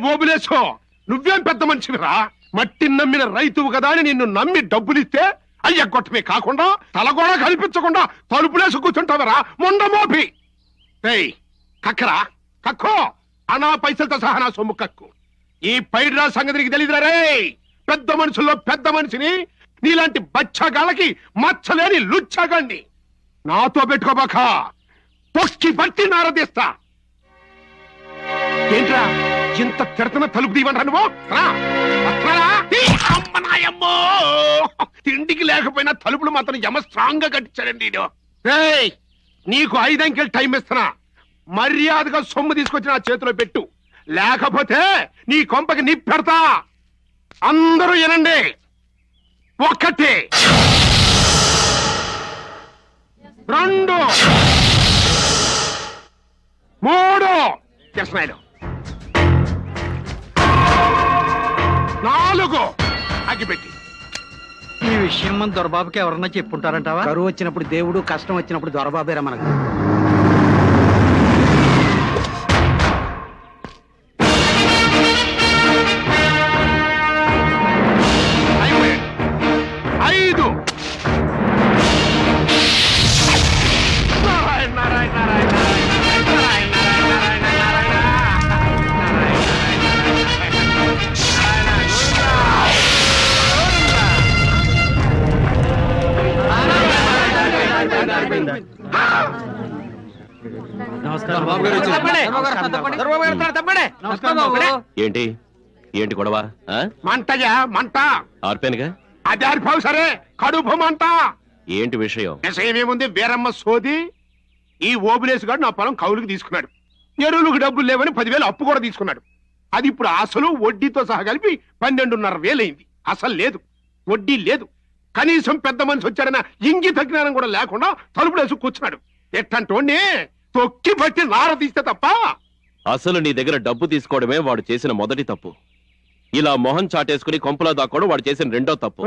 ఓబులేసో నువ్వేం పెద్ద మనిషివిరా? మట్టి నమ్మిన రైతువు కదా అని నిన్ను నమ్మి డబ్బులిస్తే అయ్య గొట్టమే కాకుండా తలగోడ కనిపించకుండా తలుపులేసి కూర్చుంటావరా మొండమోపి. కక్కరా కక్కో అనా పైసలతో సహా నా సొమ్ము కక్కు. ఈ పైడ్రా సంగతి నీకు తెలియదురా రే. పెద్ద మనుషుల్లో పెద్ద మనిషిని నీలాంటి బచ్చగాళ్ళకి మచ్చలేని లుచ్చగాన్ని నాతో పెట్టుకోబాక. తొక్కి పట్టి నారదీస్తా. ఏంట్రా ఇంత తిడతన తలుపు తీయమంటా నువ్వు? అమ్మనాయమ్మో తిండికి లేకపోయినా తలుపులు మాత్రం యమ స్ట్రాంగ్ గా కట్టించాడండి. నీకు 5 అంకెలు టైం ఇస్తున్నా. మర్యాదగా సొమ్ము తీసుకొచ్చి నా చేతిలో పెట్టు, లేకపోతే నీ కొంపకి నిప్పెడతా. అందరూ వినండి. 1 2 3 కృష్ణాయిలు 4 అగ్గిపెట్టి. ఈ విషయం మన దొరబాబుకి ఎవరన్నా చెప్పుంటారంటావా? కరువు వచ్చినప్పుడు దేవుడు, కష్టం వచ్చినప్పుడు దొరబాబేరా మనకు. ఏంటి ఏంటి గొడవ? మంటయా మంట. ఆర్పేనుగా. అది ఆరిపోవు సరే, కడుపు మంట. ఏంటి విషయం? విషయం ఏముంది? వీరమ్మ సోది. ఈ ఓబులేసు గారు నా పొలం కౌలుకి తీసుకున్నాడు. ఎరువులకు డబ్బులు లేవని 10,000 అప్పు కూడా తీసుకున్నాడు. అది ఇప్పుడు అసలు వడ్డీతో సహా కలిపి 12,500 అయింది. అసలు లేదు, వడ్డీ లేదు. కనీసం పెద్ద మనిషి వచ్చాడన్న ఇంగిత జ్ఞానం కూడా లేకుండా తలుపులేసి కూర్చున్నాడు. ఎట్టంటోనే తొక్కి పట్టి నార తీస్తే తప్ప. అసలు నీ దగ్గర డబ్బు తీసుకోవడమే వాడు చేసిన మొదటి తప్పు. ఇలా మొహం చాటేసుకుని కొంపలో దాక్కోవడం వాడు చేసిన రెండో తప్పు.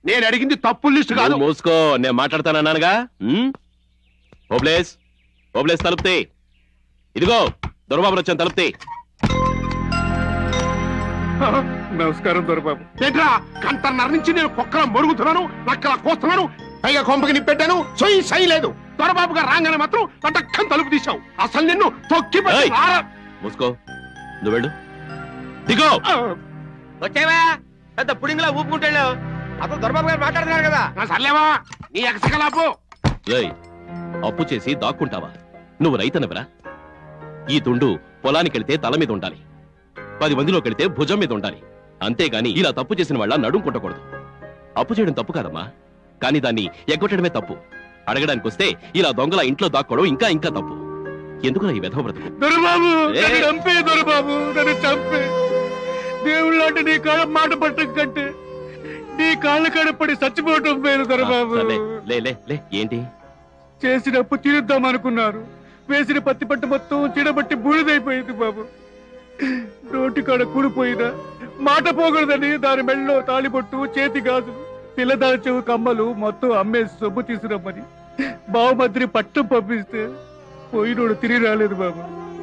నేను అడిగింది తప్పు లిస్టు కాదు. మూసుకో, నేను మాట్లాడతానన్నానుగా. ఓబ్లేస్ ఓబ్లేస్ తలుపుతే. ఇదిగో దొరబాబు వచ్చాను, తలుపుతే. నమస్కారం దొరబాబు. ఏంట్రా కంటన్నర నుంచి నేను కుక్కలా మొరుగుతున్నాను, నక్కలా కోస్తున్నాను, పైగా కొంపకి నిప్పెట్టాను. సొయ్యి సై లేదు. దొరబాబు గారు రాగానే మాత్రం పటక్కని తలుపు తీశావు. అసలు నిన్ను తొక్కి మూసుకో, నువ్వు వెళ్ళు. దిగో. వచ్చావా? పెద్ద పుడింగ్లా ఊపుకుంటాడు. అప్పుడు దొరబాబు గారు మాట్లాడుతున్నారు కదా. సర్లేవా నీ ఎక్సకలాపు. అప్పు చేసి దాక్కుంటావా? నువ్వు రైతనవరా? ఈ దుండు పొలానికి వెళితే తల మీద ఉండాలి, 10 మందిలోకి వెళితే భుజం మీద ఉండాలి. అంతేగాని ఇలా తప్పు చేసిన వాళ్ళ నడుం కొట్టకూడదు. అప్పు చేయడం తప్పు కాదమ్మా, కానీ దాన్ని ఎగ్గొట్టడమే తప్పు. అడగడానికి వస్తే ఇలా దొంగల ఇంట్లో దాక్కోవడం ఇంకా ఇంకా తప్పు. ఎందుకురా ఈ వెధవ బ్రతుకు? దొరబాబు నన్ను చంపే, దొరబాబు నన్ను చంపే. దేవుళ్ళ అంటే నీ కాళ్ళ మాట పట్టం కంటే నీ కాళ్ళ కడపడి చచ్చిపోవటం పేరు దొరబాబు. ఏంటి చేసినప్పు తీరుద్దాం అనుకున్నారు. వేసిన పత్తి పట్టు మొత్తం చీడబట్టి బూడిదైపోయింది బాబు. నోటి కాడ కూడిపోయినా మాట పోకూడదని దాని మెళ్ళలో తాళిబొట్టు, చేతి గాజులు, పిల్లదాని చెవు కమ్మలు మొత్తం అమ్మేసి సొమ్ము తీసుకురమ్మని బావమద్రి పట్టం పంపిస్తే పోయినోడు తిరిగి రాలేదు బాబు.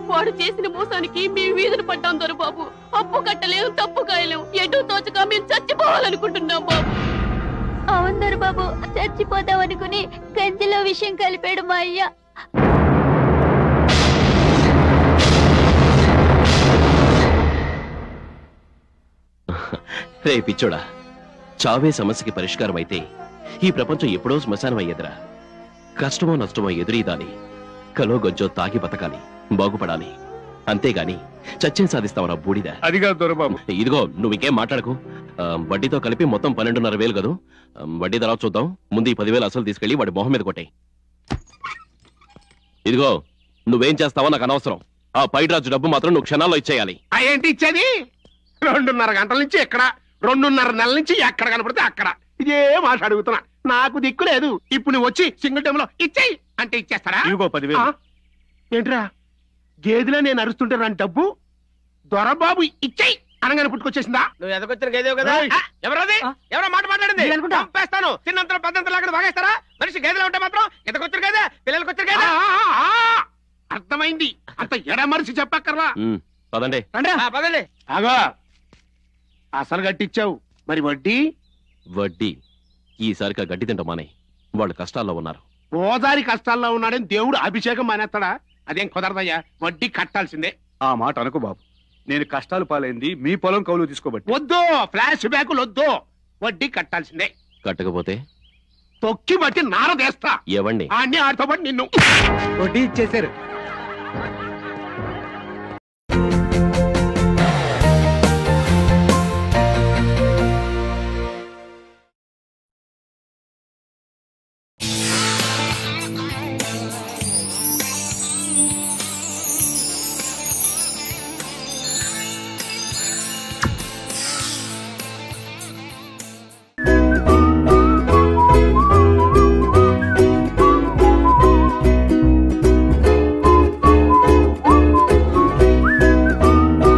వాడు చేసిన మోసానికి మేము వీధులు పడ్డాం దొరబాబు. అప్పు కట్టలేము, తప్పు కాయలేము, ఎటు తోచక మేము చచ్చిపోవాలనుకుంటున్నాం బాబు. అవును దొరబాబు, చచ్చిపోతాం అనుకుని గంజిలో విషయం కలిపాడు మా అయ్య. రే పిచ్చోడా, చావే సమస్యకి పరిష్కారం అయితే ఈ ప్రపంచం ఎప్పుడో శ్మశానం అయ్యేదిరా. కష్టమో నష్టమో ఎదురీదాని, కలో గొంజో తాగి బతకాలి, బాగుపడాలి. అంతేగాని చచ్చేం సాధిస్తావరా బూడిదా? అదిగా దొరబాబు. ఇదిగో నువ్వు ఇంకేం మాట్లాడకు. వడ్డీతో కలిపి మొత్తం 12,500 కదూ. వడ్డీ తర్వాత చూద్దాం. ముందు ఈ 10,000 అసలు తీసుకెళ్లి వాడి మొహం మీద కొట్టాయి. ఇదిగో నువ్వేం చేస్తావో నాకు అనవసరం. ఆ పైడ్రాజు డబ్బు మాత్రం నువ్వు క్షణాల్లో ఇచ్చేయాలి. ఏంటి ఇచ్చేది? 2.5 గంటల నుంచి ఇక్కడ 2.5 నెలల నుంచి ఎక్కడ కనపడితే అక్కడ ఇదే మాట అడుగుతున్నా. నాకు దిక్కు లేదు. ఇప్పుడు నువ్వు వచ్చి సింగిల్ టైంలో ఇచ్చేయి అంటే ఇచ్చేస్తారా? ఇదిగో 10,000. ఆ? ఏంట్రా గేదెలా నేను అరుస్తుంటే రాని డబ్బు దొరబాబు ఇచ్చేయి అనగానే పుట్టుకొచ్చేసిందా? నువ్వు ఎదకొచ్చిన గేదేవు కదా. ఏయ్. ఎవరది? ఎవరో మాట మాట్లాడింది. నేను అనుకుంటా. చంపేస్తాను. చిన్నంతలో పెద్దంతలో అక్కడ బాగేస్తారా? మనిషి గేదెలు ఉంటే మాత్రం ఎదకొచ్చారు కదా, పిల్లలకి వచ్చారు ఆ, కదా. ఆ, ఆ, అర్థమైంది. అంత ఎడమరిసి చెప్పక్కర్లా. పదండి. పదండి. ఆగో అసలు గట్టిచ్చావు, మరి వడ్డీ? వడ్డీ ఈసారిగా గడ్డి తింటాం మానే. వాళ్ళు కష్టాల్లో ఉన్నారు. ఓదారి కష్టాల్లో ఉన్నాడని దేవుడు అభిషేకం మానేస్తాడా? అదేం కుదరదయ్యా, వడ్డీ కట్టాల్సిందే. ఆ మాట అనుకో బాబు. నేను కష్టాలు పాలైంది మీ పొలం కౌలు తీసుకోబట్టి. వద్దు, ఫ్లాష్ బ్యాకులు వద్దు, వడ్డీ కట్టాల్సిందే. కట్టకపోతే తొక్కి బట్టి నారదేస్తా. ఎవండి? అన్ని ఆడితో పాటు నిన్ను. వడ్డీ ఇచ్చేశారు.